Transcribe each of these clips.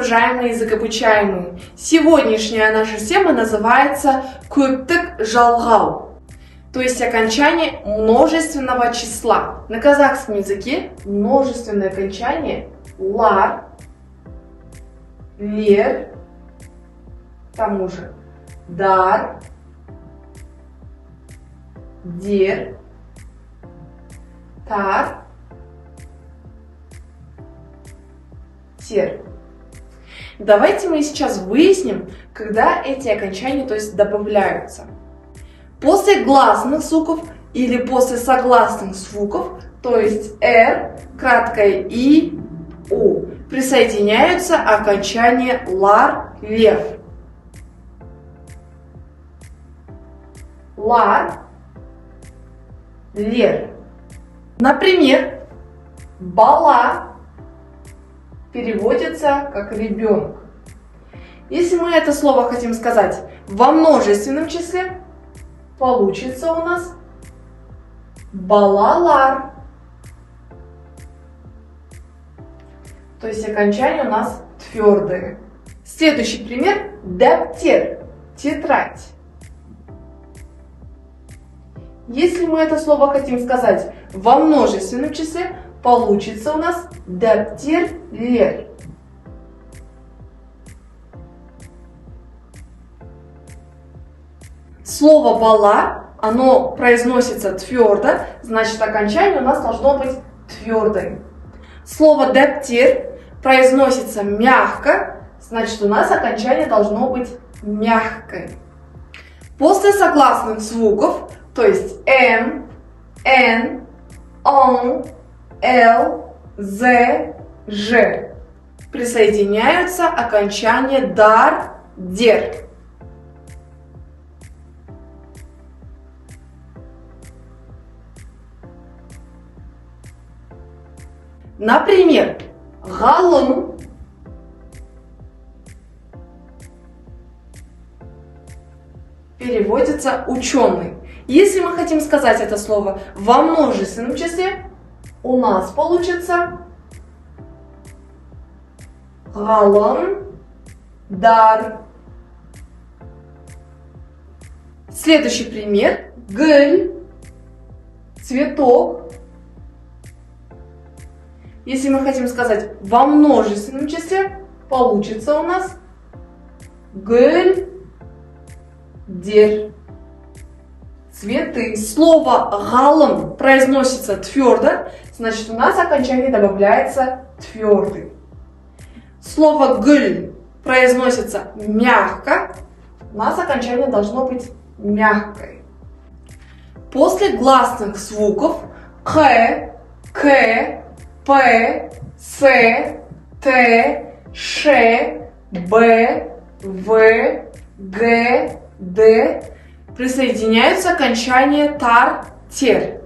уважаемые языкообучаемые! Сегодняшняя наша тема называется «көптік жалғау», то есть окончание множественного числа. На казахском языке множественное окончание лар, лер, к тому же дар, дер, тар, тер. Давайте мы сейчас выясним, когда эти окончания, то есть добавляются. После гласных звуков или после согласных звуков, то есть р, краткое и, у, присоединяются окончания лар, лер. Лар, лер. Например, бала переводится как ребенок. Если мы это слово хотим сказать во множественном числе, получится у нас балалар. То есть окончания у нас твердые. Следующий пример – даптер, тетрадь. Если мы это слово хотим сказать во множественном числе, получится у нас даптерлер. Слово бала, оно произносится твердо, значит окончание у нас должно быть твердое. Слово даптер произносится мягко, значит у нас окончание должно быть мягкое. После согласных звуков, то есть м, н, он, л, з, ж, присоединяются окончания дар, дер. Например, галым переводится ученый. Если мы хотим сказать это слово во множественном числе, у нас получится галым дар. Следующий пример – гүл, цветок. Если мы хотим сказать во множественном числе, получится у нас гүл, дер. Цветы. Слово галым произносится твердо, значит у нас окончание добавляется твердый. Слово гүл произносится мягко, у нас окончание должно быть мягкое. После гласных звуков к, п, с, т, ш, б, в, г, д присоединяются окончания тар, тер.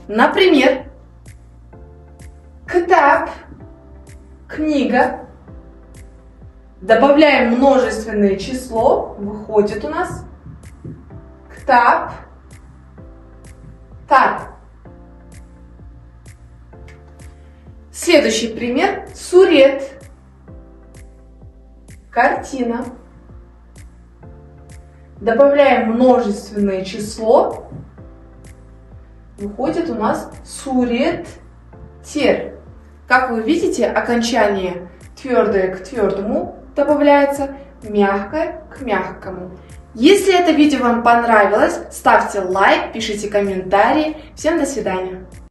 Например, ктаб, книга. Добавляем множественное число, выходит у нас ктаб, тар. Следующий пример – сурет, картина. Добавляем множественное число, выходит у нас сурет, тер. Как вы видите, окончание твердое к твердому добавляется, мягкое к мягкому. Если это видео вам понравилось, ставьте лайк, пишите комментарии. Всем до свидания!